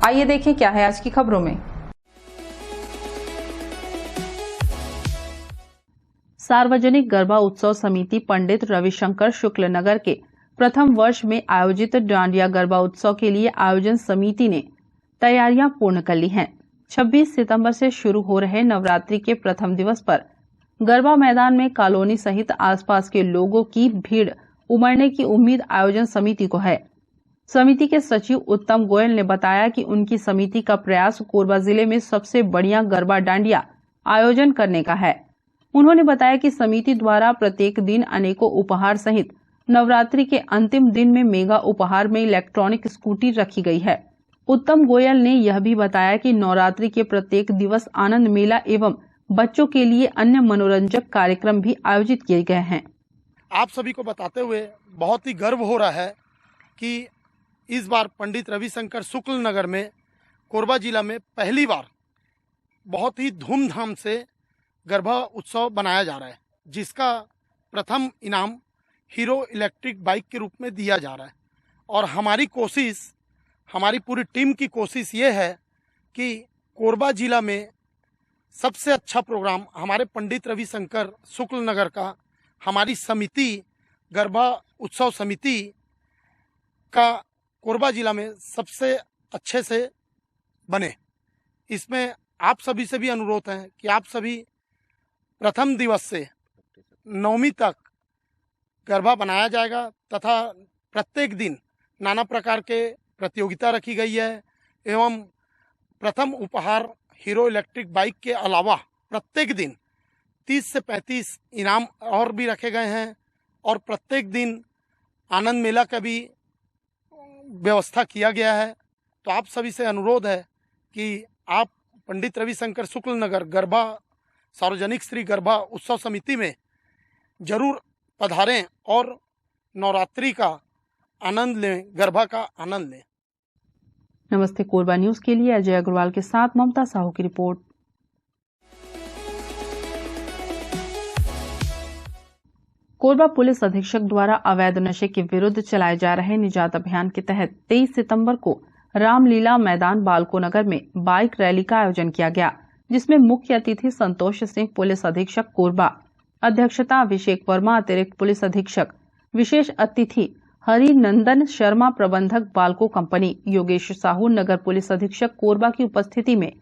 आइए देखें क्या है आज की खबरों में। सार्वजनिक गरबा उत्सव समिति पंडित रविशंकर शुक्ल नगर के प्रथम वर्ष में आयोजित डांडिया गरबा उत्सव के लिए आयोजन समिति ने तैयारियां पूर्ण कर ली हैं। 26 सितंबर से शुरू हो रहे नवरात्रि के प्रथम दिवस पर गरबा मैदान में कॉलोनी सहित आसपास के लोगों की भीड़ उमड़ने की उम्मीद आयोजन समिति को है। समिति के सचिव उत्तम गोयल ने बताया कि उनकी समिति का प्रयास कोरबा जिले में सबसे बढ़िया गरबा डांडिया आयोजन करने का है। उन्होंने बताया कि समिति द्वारा प्रत्येक दिन अनेकों उपहार सहित नवरात्रि के अंतिम दिन में मेगा उपहार में इलेक्ट्रॉनिक स्कूटी रखी गई है। उत्तम गोयल ने यह भी बताया कि नवरात्रि के प्रत्येक दिवस आनंद मेला एवं बच्चों के लिए अन्य मनोरंजक कार्यक्रम भी आयोजित किए गए हैं। आप सभी को बताते हुए बहुत ही गर्व हो रहा है कि इस बार पंडित रविशंकर शुक्ल नगर में कोरबा जिला में पहली बार बहुत ही धूमधाम से गरबा उत्सव बनाया जा रहा है, जिसका प्रथम इनाम हीरो इलेक्ट्रिक बाइक के रूप में दिया जा रहा है। और हमारी कोशिश, हमारी पूरी टीम की कोशिश ये है कि कोरबा जिला में सबसे अच्छा प्रोग्राम हमारे पंडित रविशंकर शुक्ल नगर का, हमारी समिति गरबा उत्सव समिति का कोरबा जिला में सबसे अच्छे से बने। इसमें आप सभी से भी अनुरोध है कि आप सभी प्रथम दिवस से नवमी तक गरबा बनाया जाएगा तथा प्रत्येक दिन नाना प्रकार के प्रतियोगिता रखी गई है एवं प्रथम उपहार हीरो इलेक्ट्रिक बाइक के अलावा प्रत्येक दिन 30 से 35 इनाम और भी रखे गए हैं और प्रत्येक दिन आनंद मेला का भी व्यवस्था किया गया है। तो आप सभी से अनुरोध है कि आप पंडित रविशंकर शुक्ल नगर गरबा सार्वजनिक श्री गरबा उत्सव समिति में जरूर पधारें और नवरात्रि का आनंद लें, गरबा का आनंद लें। नमस्ते कोरबा न्यूज के लिए अजय अग्रवाल के साथ ममता साहू की रिपोर्ट। कोरबा पुलिस अधीक्षक द्वारा अवैध नशे के विरुद्ध चलाए जा रहे निजात अभियान के तहत 23 सितंबर को रामलीला मैदान बालको नगर में बाइक रैली का आयोजन किया गया, जिसमें मुख्य अतिथि संतोष सिंह पुलिस अधीक्षक कोरबा, अध्यक्षता अभिषेक वर्मा अतिरिक्त पुलिस अधीक्षक, विशेष अतिथि हरिनंदन शर्मा प्रबंधक बालको कंपनी, योगेश साहू नगर पुलिस अधीक्षक कोरबा की उपस्थिति में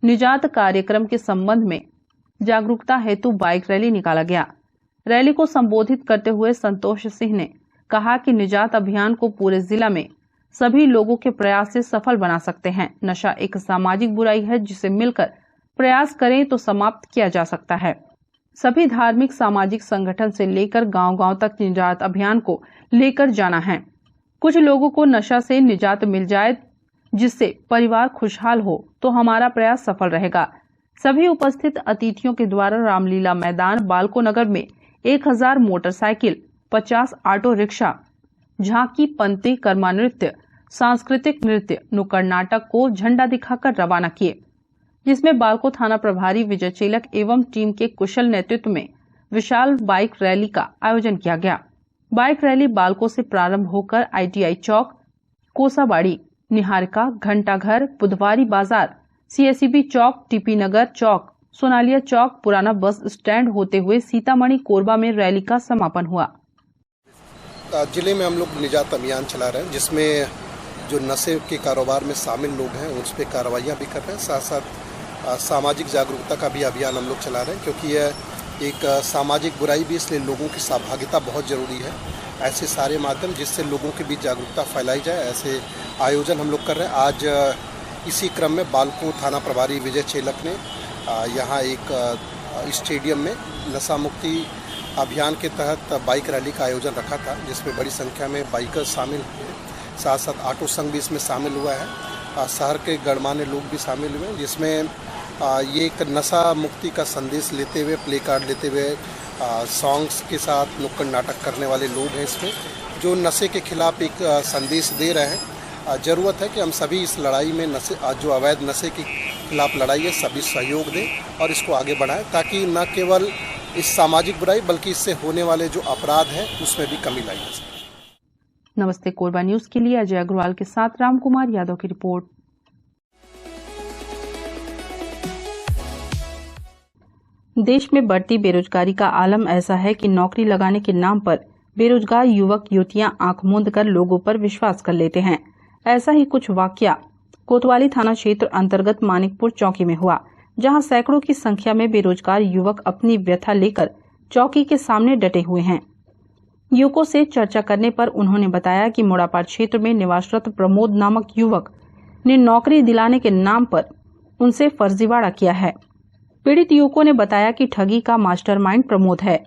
निजात कार्यक्रम के संबंध में जागरूकता हेतु बाइक रैली निकाला गया। रैली को संबोधित करते हुए संतोष सिंह ने कहा कि निजात अभियान को पूरे जिला में सभी लोगों के प्रयास से सफल बना सकते हैं। नशा एक सामाजिक बुराई है जिसे मिलकर प्रयास करें तो समाप्त किया जा सकता है। सभी धार्मिक सामाजिक संगठन से लेकर गांव-गांव तक निजात अभियान को लेकर जाना है। कुछ लोगों को नशा से निजात मिल जाए जिससे परिवार खुशहाल हो तो हमारा प्रयास सफल रहेगा। सभी उपस्थित अतिथियों के द्वारा रामलीला मैदान बालको नगर में 1000 मोटरसाइकिल, 50 ऑटो रिक्शा, झांकी, पंती, कर्मा नृत्य, सांस्कृतिक नृत्य, नुक्कड़ नाटक को झंडा दिखाकर रवाना किए, जिसमें बालको थाना प्रभारी विजय चेलक एवं टीम के कुशल नेतृत्व में विशाल बाइक रैली का आयोजन किया गया। बाइक रैली बालको से प्रारंभ होकर ITI चौक, कोसाबाड़ी, निहारिका, घंटाघर, बुधवारी बाजार, CSEB चौक, TP नगर चौक, सोनालिया चौक, पुराना बस स्टैंड होते हुए सीतामढ़ी कोरबा में रैली का समापन हुआ। जिले में हम लोग निजात अभियान चला रहे हैं, जिसमें जो नशे के कारोबार में शामिल लोग हैं उस पर कार्रवाइयाँ भी कर रहे हैं। साथ साथ सामाजिक जागरूकता का भी अभियान हम लोग चला रहे हैं, क्योंकि यह एक सामाजिक बुराई भी, इसलिए लोगों की सहभागिता बहुत ज़रूरी है। ऐसे सारे माध्यम जिससे लोगों के बीच जागरूकता फैलाई जाए, ऐसे आयोजन हम लोग कर रहे हैं। आज इसी क्रम में बालको थाना प्रभारी विजय चेलक ने यहाँ एक स्टेडियम में नशा मुक्ति अभियान के तहत बाइक रैली का आयोजन रखा था, जिसमें बड़ी संख्या में बाइकर्स शामिल हुए। साथ साथ ऑटो संघ भी इसमें शामिल हुआ है, शहर के गणमान्य लोग भी शामिल हुए, जिसमें ये एक नशा मुक्ति का संदेश लेते हुए, प्ले कार्ड लेते हुए, सॉन्ग्स के साथ नुक्कड़ नाटक करने वाले लोग हैं इसमें, जो नशे के खिलाफ एक संदेश दे रहे हैं। ज़रूरत है कि हम सभी इस लड़ाई में नशे, जो अवैध नशे के खिलाफ लड़ाई है, सभी सहयोग दें और इसको आगे बढ़ाएं, ताकि न केवल इस सामाजिक बुराई बल्कि इससे होने वाले जो अपराध हैं उसमें भी कमी लाई जा सके। नमस्ते कोरबा न्यूज के लिए अजय अग्रवाल के साथ राम कुमार यादव की रिपोर्ट। देश में बढ़ती बेरोजगारी का आलम ऐसा है कि नौकरी लगाने के नाम पर बेरोजगार युवक युवतियां आंख मूंद कर लोगों पर विश्वास कर लेते हैं। ऐसा ही कुछ वाकया कोतवाली थाना क्षेत्र अंतर्गत मानिकपुर चौकी में हुआ, जहां सैकड़ों की संख्या में बेरोजगार युवक अपनी व्यथा लेकर चौकी के सामने डटे हुए हैं। युवकों से चर्चा करने पर उन्होंने बताया कि मोड़ापाड़ क्षेत्र में निवासरत प्रमोद नामक युवक ने नौकरी दिलाने के नाम पर उनसे फर्जीवाड़ा किया है। पीड़ित युवकों ने बताया कि ठगी का मास्टरमाइंड प्रमोद है,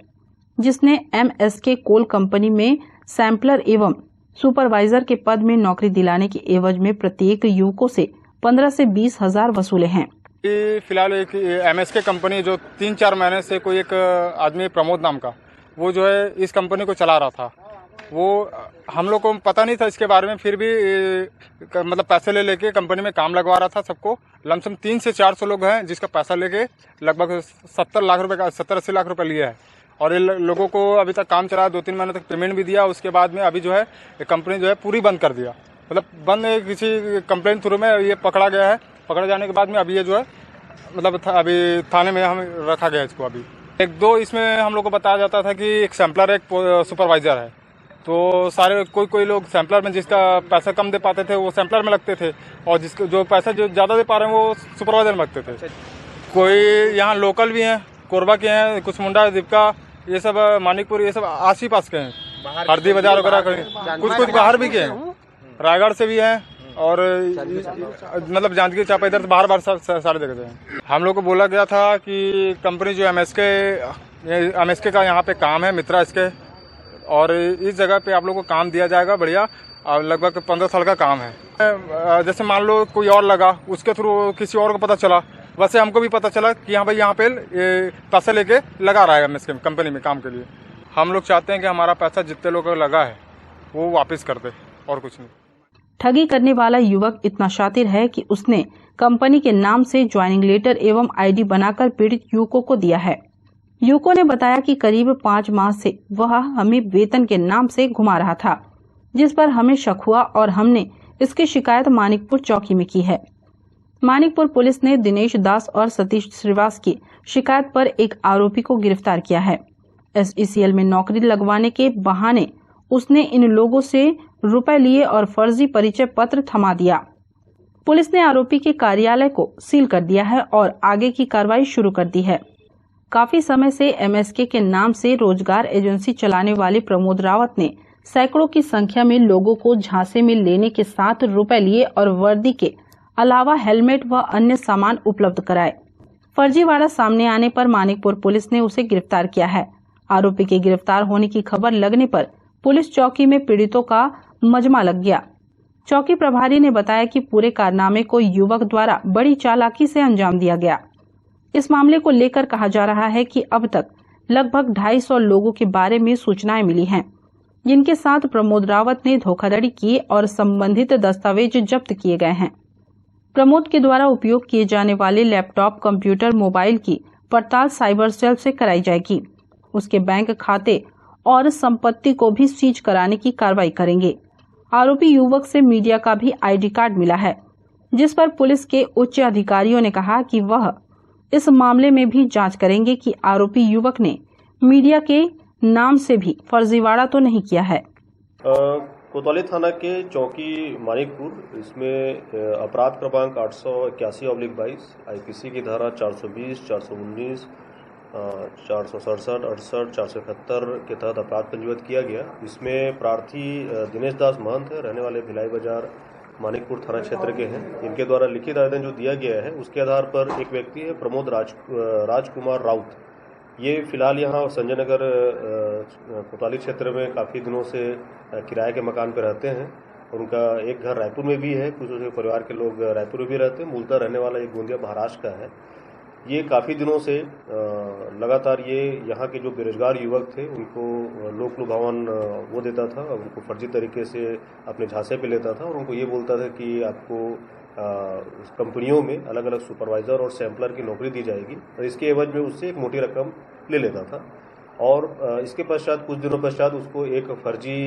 जिसने MSK कोल कंपनी में सैंपलर एवं सुपरवाइजर के पद में नौकरी दिलाने की एवज में प्रत्येक युवकों से 15 से 20 हजार वसूले हैं। फिलहाल एक MSK कंपनी जो 3-4 महीने से कोई एक आदमी प्रमोद नाम का वो जो है इस कंपनी को चला रहा था। वो हम लोग को पता नहीं था इसके बारे में, फिर भी मतलब पैसे ले लेके कंपनी में काम लगवा रहा था सबको। लमसम 300 से 400 लोग हैं जिसका पैसा लेके लगभग 70 लाख रुपए का 70-80 लाख रुपए लिया है। और ये लोगों को अभी तक काम चला, 2-3 महीने तक पेमेंट भी दिया। उसके बाद में अभी जो है ये कंपनी जो है पूरी बंद कर दिया, मतलब बंद किसी कंप्लेंट थ्रू में ये पकड़ा गया है। पकड़े जाने के बाद में अभी ये जो है मतलब अभी थाने में हम रखा गया इसको। अभी 1-2 इसमें हम लोग को बताया जाता था कि एक सैंपलर एक सुपरवाइजर है, तो सारे कोई लोग सैंपलर में जिसका पैसा कम दे पाते थे वो सैंपलर में लगते थे, और जिसको जो पैसा जो ज़्यादा दे पा रहे हैं वो सुपरवाइजर में लगते थे। कोई यहाँ लोकल भी हैं, कोरबा के हैं, कुछ मुंडा दीपका, ये सब मानिकपुर, ये सब आस ही पास के हैं, हरदी बाजार वगैरह, कुछ बाहर भी के हैं, रायगढ़ से भी हैं, और मतलब जांजगीर चांपा इधर से बाहर सारे जगह हैं। हम लोग को बोला गया था कि कंपनी जो MSK का यहाँ पे काम है, मित्रा इसके, और इस जगह पे आप लोगों को काम दिया जाएगा बढ़िया, और लगभग 15 साल का काम है। जैसे मान लो कोई और लगा, उसके थ्रू किसी और को पता चला, वैसे हमको भी पता चला कि हाँ भाई यहाँ पे पैसा लेके लगा रहा है MSK कंपनी में काम के लिए। हम लोग चाहते हैं कि हमारा पैसा जितने लोगों को लगा है वो वापस कर दे, और कुछ नहीं। ठगी करने वाला युवक इतना शातिर है कि उसने कंपनी के नाम से ज्वाइनिंग लेटर एवं ID बनाकर पीड़ित युवकों को दिया है। युवकों ने बताया कि करीब 5 माह से वह हमें वेतन के नाम से घुमा रहा था, जिस पर हमें शक हुआ और हमने इसकी शिकायत मानिकपुर चौकी में की है। मानिकपुर पुलिस ने दिनेश दास और सतीश श्रीवास की शिकायत पर एक आरोपी को गिरफ्तार किया है। SECL में नौकरी लगवाने के बहाने उसने इन लोगों से रुपए लिए और फर्जी परिचय पत्र थमा दिया। पुलिस ने आरोपी के कार्यालय को सील कर दिया है और आगे की कार्रवाई शुरू कर दी है। काफी समय से MSK के नाम से रोजगार एजेंसी चलाने वाले प्रमोद रावत ने सैकड़ों की संख्या में लोगों को झांसे में लेने के साथ रुपए लिए और वर्दी के अलावा हेलमेट व अन्य सामान उपलब्ध कराए। फर्जीवाड़ा सामने आने पर मानिकपुर पुलिस ने उसे गिरफ्तार किया है। आरोपी के गिरफ्तार होने की खबर लगने पर पुलिस चौकी में पीड़ितों का मजमा लग गया। चौकी प्रभारी ने बताया कि पूरे कारनामे को युवक द्वारा बड़ी चालाकी से अंजाम दिया गया। इस मामले को लेकर कहा जा रहा है कि अब तक लगभग 250 लोगों के बारे में सूचनाएं मिली हैं, जिनके साथ प्रमोद रावत ने धोखाधड़ी की और संबंधित दस्तावेज जब्त किए गए हैं। प्रमोद के द्वारा उपयोग किए जाने वाले लैपटॉप, कंप्यूटर, मोबाइल की पड़ताल साइबर सेल से कराई जाएगी। उसके बैंक खाते और संपत्ति को भी सीज कराने की कार्रवाई करेंगे। आरोपी युवक से मीडिया का भी ID कार्ड मिला है, जिस पर पुलिस के उच्च अधिकारियों ने कहा कि वह इस मामले में भी जांच करेंगे कि आरोपी युवक ने मीडिया के नाम से भी फर्जीवाड़ा तो नहीं किया है। कोतवाली थाना के चौकी मानिकपुर, इसमें अपराध क्रमांक 881/22 IPC की धारा 420, 419, 467, 68, 471 के तहत अपराध पंजीबद्ध किया गया। इसमें प्रार्थी दिनेश दास महंत है, रहने वाले भिलाई बाजार मानिकपुर थाना क्षेत्र के हैं। इनके द्वारा लिखित आवेदन जो दिया गया है उसके आधार पर एक व्यक्ति है प्रमोद राजकुमार राउत, ये फिलहाल यहाँ संजय नगर कोतवाली क्षेत्र में काफ़ी दिनों से किराए के मकान पर रहते हैं। उनका एक घर रायपुर में भी है, कुछ उनके परिवार के लोग रायपुर में भी रहते हैं। मूलतः रहने वाला एक गोंदिया महाराष्ट्र का है। ये काफ़ी दिनों से लगातार ये यहाँ के जो बेरोजगार युवक थे उनको लोक लुभावन वो देता था, उनको फर्जी तरीके से अपने झांसे पे लेता था और उनको ये बोलता था कि आपको कंपनियों में अलग अलग सुपरवाइजर और सैंपलर की नौकरी दी जाएगी, और इसके एवज में उससे एक मोटी रकम ले लेता था। और इसके पश्चात कुछ दिनों पश्चात उसको एक फर्जी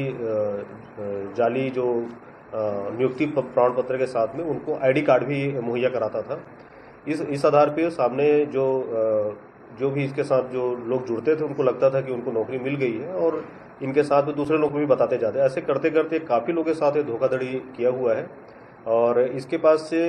जाली जो नियुक्ति प्रमाण पत्र के साथ में उनको ID कार्ड भी मुहैया कराता था। इस आधार पे सामने जो जो भी इसके साथ जो लोग जुड़ते थे उनको लगता था कि उनको नौकरी मिल गई है और इनके साथ में दूसरे लोग भी बताते जाते। ऐसे करते करते काफ़ी लोगों के साथ ये धोखाधड़ी किया हुआ है और इसके पास से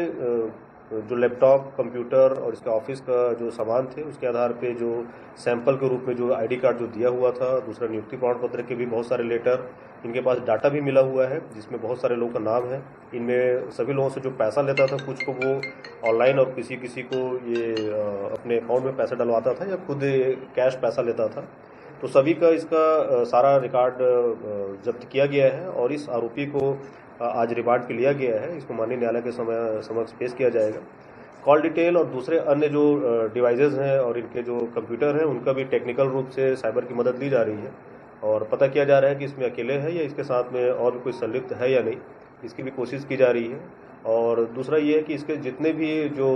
जो लैपटॉप, कंप्यूटर और इसके ऑफिस का जो सामान थे उसके आधार पे जो सैंपल के रूप में जो आईडी कार्ड जो दिया हुआ था, दूसरा नियुक्ति प्रमाण पत्र के भी बहुत सारे लेटर, इनके पास डाटा भी मिला हुआ है जिसमें बहुत सारे लोगों का नाम है। इनमें सभी लोगों से जो पैसा लेता था, कुछ को वो ऑनलाइन और किसी किसी को ये अपने अकाउंट में पैसा डलवाता था या खुद कैश पैसा लेता था। तो सभी का इसका सारा रिकॉर्ड जब्त किया गया है और इस आरोपी को आज रिमांड पे लिया गया है। इसको माननीय न्यायालय के समक्ष पेश किया जाएगा। कॉल डिटेल और दूसरे अन्य जो डिवाइसेज हैं और इनके जो कंप्यूटर हैं उनका भी टेक्निकल रूप से साइबर की मदद ली जा रही है और पता किया जा रहा है कि इसमें अकेले है या इसके साथ में और भी कोई संलिप्त है या नहीं, इसकी भी कोशिश की जा रही है। और दूसरा ये है कि इसके जितने भी जो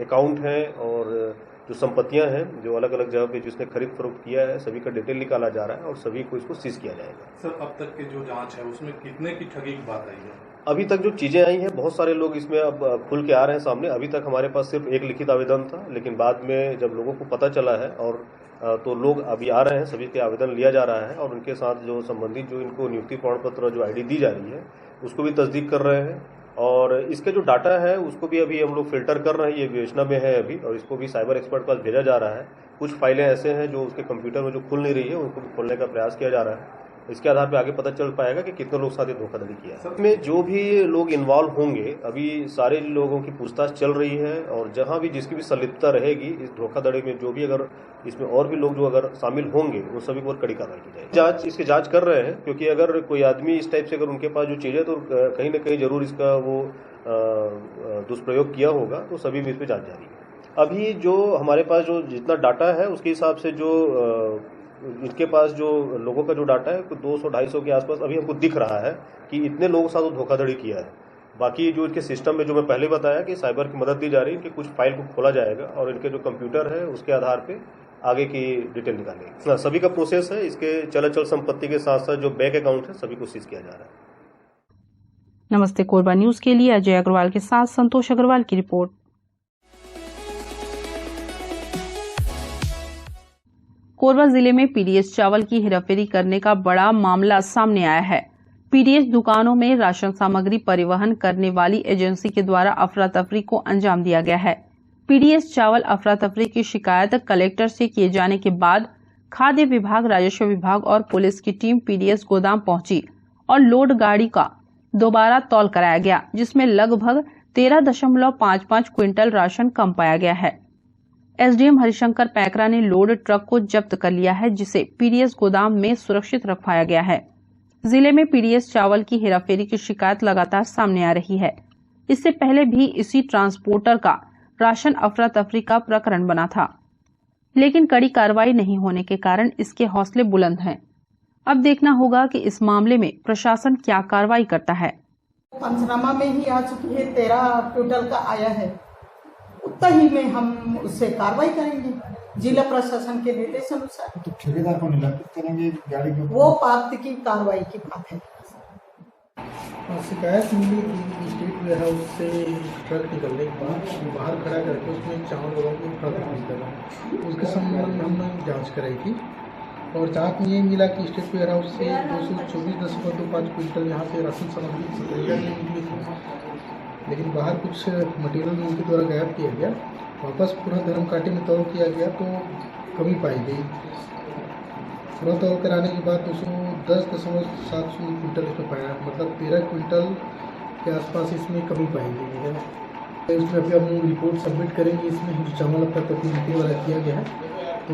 अकाउंट हैं और जो संपत्तियां हैं जो अलग अलग जगह पे जिसने खरीद फरोख्त किया है सभी का डिटेल निकाला जा रहा है और सभी को इसको सीज किया जाएगा। सर, अब तक की जो जांच है उसमें कितने की ठगी की बात आई है? अभी तक जो चीजें आई हैं बहुत सारे लोग इसमें अब खुल के आ रहे हैं सामने। अभी तक हमारे पास सिर्फ एक लिखित आवेदन था, लेकिन बाद में जब लोगों को पता चला है और तो लोग अभी आ रहे हैं, सभी के आवेदन लिया जा रहा है और उनके साथ जो संबंधित जो इनको नियुक्ति प्रमाण पत्र जो आईडी दी जा रही है उसको भी तस्दीक कर रहे हैं और इसके जो डाटा है उसको भी अभी हम लोग फिल्टर कर रहे हैं। ये विवेचना में है अभी और इसको भी साइबर एक्सपर्ट पास भेजा जा रहा है। कुछ फाइलें ऐसे हैं जो उसके कंप्यूटर में जो खुल नहीं रही है उनको भी खोलने का प्रयास किया जा रहा है। इसके आधार पर आगे पता चल पाएगा कि कितने लोग साथ ये धोखाधड़ी किया है। इसमें जो भी लोग इन्वॉल्व होंगे अभी सारे लोगों की पूछताछ चल रही है और जहां भी जिसकी भी संलिप्तता रहेगी इस धोखाधड़ी में जो भी अगर इसमें और भी लोग जो अगर शामिल होंगे उन सभी पर कड़ी कार्रवाई की जाएगी। इसकी जांच कर रहे हैं क्योंकि अगर कोई आदमी इस टाइप से अगर उनके पास जो चीजें तो कहीं ना कहीं जरूर इसका वो दुष्प्रयोग किया होगा, तो सभी में इस पर जांच जारी है। अभी जो हमारे पास जो जितना डाटा है उसके हिसाब से जो इनके पास जो लोगों का जो डाटा है 200-250 के आसपास अभी हमको दिख रहा है कि इतने लोगों के साथ वो धोखाधड़ी किया है। बाकी जो इनके सिस्टम में जो मैं पहले बताया कि साइबर की मदद दी जा रही है, इनके कुछ फाइल को खोला जाएगा और इनके जो कंप्यूटर है उसके आधार पे आगे की डिटेल निकालेंगे। सभी का प्रोसेस है। इसके चल अचल संपत्ति के साथ साथ जो बैंक अकाउंट है सभी को सीज किया जा रहा है। नमस्ते कोरबा न्यूज के लिए अजय अग्रवाल के साथ संतोष अग्रवाल की रिपोर्ट। कोरबा जिले में पीडीएस चावल की हेराफेरी करने का बड़ा मामला सामने आया है। पीडीएस दुकानों में राशन सामग्री परिवहन करने वाली एजेंसी के द्वारा अफरा तफरी को अंजाम दिया गया है। पीडीएस चावल अफरा तफरी की शिकायत कलेक्टर से किए जाने के बाद खाद्य विभाग, राजस्व विभाग और पुलिस की टीम पीडीएस गोदाम पहुंची और लोड गाड़ी का दोबारा तौल कराया गया, जिसमें लगभग 13.55 क्विंटल राशन कम पाया गया है। एसडीएम हरिशंकर पैकरा ने लोड ट्रक को जब्त कर लिया है, जिसे पीडीएस गोदाम में सुरक्षित रखवाया गया है। जिले में पीडीएस चावल की हेराफेरी की शिकायत लगातार सामने आ रही है। इससे पहले भी इसी ट्रांसपोर्टर का राशन अफरा तफरी का प्रकरण बना था, लेकिन कड़ी कार्रवाई नहीं होने के कारण इसके हौसले बुलंद हैं। अब देखना होगा कि इस मामले में प्रशासन क्या कार्रवाई करता है। पंचनामा में ही आ चुकी है, 13 क्विंटल का आया है, उतना ही में हम उससे कार्रवाई करेंगे जिला प्रशासन के निर्देश अनुसार। तो ठेकेदार को निलंबित करेंगे गाड़ी के, वो बात की कार्रवाई की बात है। शिकायत मिली कि स्टेट वेयर हाउस से ट्रक निकलने के बाद बाहर खड़ा करके उसमें चावल वालों को ट्रक निकला। उसके संबंध में हमने जांच कराई थी और जांच में ये मिला कि स्टेट वेयर हाउस से 224.25 क्विंटल यहाँ से राशन सामग्री सतरिया में निकली थी, लेकिन बाहर कुछ मटेरियल उनके द्वारा गायब किया गया। वापस पूरा धर्मकाठी में तौल किया गया तो कमी पाई गई। पूरा तौल कराने के बाद 210.7 क्विंटल इसमें पाया, मतलब 13 क्विंटल के आसपास इसमें कमी पाई गई है। इसमें अभी हम रिपोर्ट सबमिट करेंगे। इसमें जो चावल अब तक प्रतिनिधि वाला किया गया है तो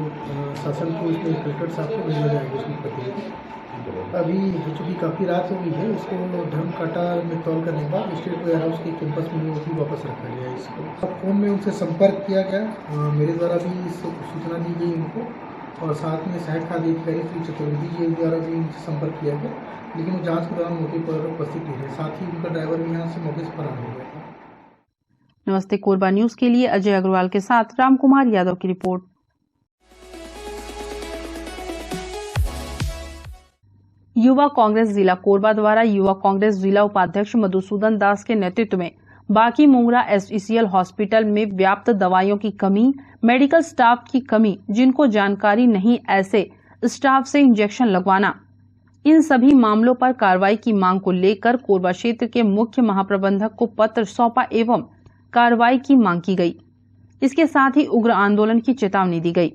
शासन को इसमें कलेक्टर साहब को भेजा जाएगा उसमें प्रतिनिधि। अभी चूँकि काफ़ी रात हो गई है, इसको धर्मकाटा में तौल करने के बाद स्टेट वेयर हाउस के कैंपस में भी वापस रखा गया है। इसको फोन में उनसे संपर्क किया गया, मेरे द्वारा भी इस सूचना दी गई उनको और साथ में सहायक खाद्य अधिकारी श्री चतुर्वेदी जी द्वारा भी उनसे संपर्क किया गया, लेकिन वो जांच के दौरान मौके पर उपस्थित नहीं है। साथ ही उनका ड्राइवर भी यहाँ से मौके से फरार हो गया था। नमस्ते कोरबा न्यूज के लिए अजय अग्रवाल के साथ रामकुमार यादव की रिपोर्ट। युवा कांग्रेस जिला कोरबा द्वारा युवा कांग्रेस जिला उपाध्यक्ष मधुसूदन दास के नेतृत्व में बाकी मुंगरा SECL हॉस्पिटल में व्याप्त दवाइयों की कमी, मेडिकल स्टाफ की कमी, जिनको जानकारी नहीं ऐसे स्टाफ से इंजेक्शन लगवाना, इन सभी मामलों पर कार्रवाई की मांग को लेकर कोरबा क्षेत्र के मुख्य महाप्रबंधक को पत्र सौंपा एवं कार्रवाई की मांग की गई। इसके साथ ही उग्र आंदोलन की चेतावनी दी गई।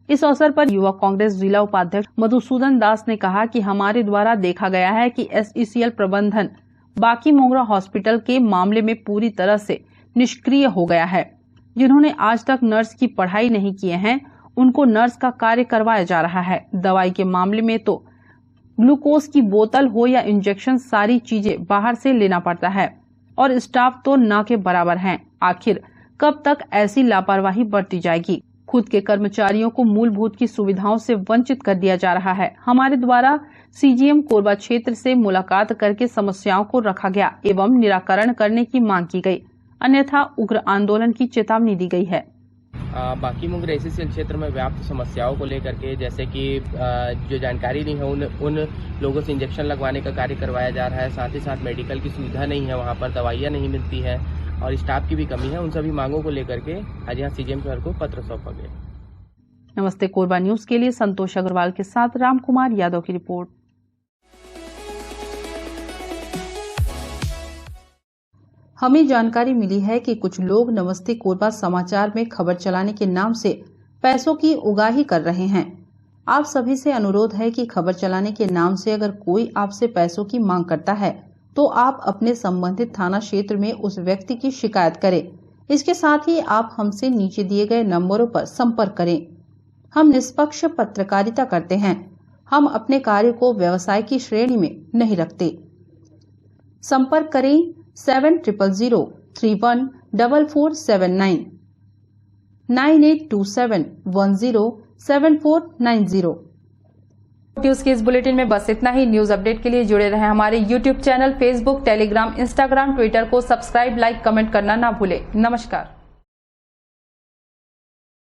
इस अवसर पर युवा कांग्रेस जिला उपाध्यक्ष मधुसूदन दास ने कहा कि हमारे द्वारा देखा गया है कि SECL प्रबंधन बाकी मुंगरा हॉस्पिटल के मामले में पूरी तरह से निष्क्रिय हो गया है। जिन्होंने आज तक नर्स की पढ़ाई नहीं किए हैं, उनको नर्स का कार्य करवाया जा रहा है। दवाई के मामले में तो ग्लूकोज की बोतल हो या इंजेक्शन, सारी चीजें बाहर से लेना पड़ता है और स्टाफ तो न के बराबर हैं। आखिर कब तक ऐसी लापरवाही बरती जाएगी? खुद के कर्मचारियों को मूलभूत की सुविधाओं से वंचित कर दिया जा रहा है। हमारे द्वारा CGM कोरबा क्षेत्र से मुलाकात करके समस्याओं को रखा गया एवं निराकरण करने की मांग की गई, अन्यथा उग्र आंदोलन की चेतावनी दी गई है। बाकी मुंगरा SECL क्षेत्र में व्याप्त समस्याओं को लेकर के, जैसे कि जो जानकारी नहीं है उन लोगों से इंजेक्शन लगवाने का कार्य करवाया जा रहा है। साथ ही साथ मेडिकल की सुविधा नहीं है, वहाँ पर दवाइयाँ नहीं मिलती है और स्टाफ की भी कमी है। उन सभी मांगों को लेकर के आज यहाँ CGM सर को पत्र सौंपा गया। नमस्ते कोरबा न्यूज के लिए संतोष अग्रवाल के साथ रामकुमार यादव की रिपोर्ट। हमें जानकारी मिली है कि कुछ लोग नमस्ते कोरबा समाचार में खबर चलाने के नाम से पैसों की उगाही कर रहे हैं। आप सभी से अनुरोध है कि खबर चलाने के नाम से अगर कोई आपसे पैसों की मांग करता है तो आप अपने संबंधित थाना क्षेत्र में उस व्यक्ति की शिकायत करें। इसके साथ ही आप हमसे नीचे दिए गए नंबरों पर संपर्क करें। हम निष्पक्ष पत्रकारिता करते हैं। हम अपने कार्य को व्यवसाय की श्रेणी में नहीं रखते। संपर्क करें 7000314479 9827107490। न्यूज के इस बुलेटिन में बस इतना ही। न्यूज अपडेट के लिए जुड़े रहें हमारे YouTube channel, Facebook, Telegram, Instagram, Twitter को सब्सक्राइब, लाइक, कमेंट करना ना भूलें। नमस्कार।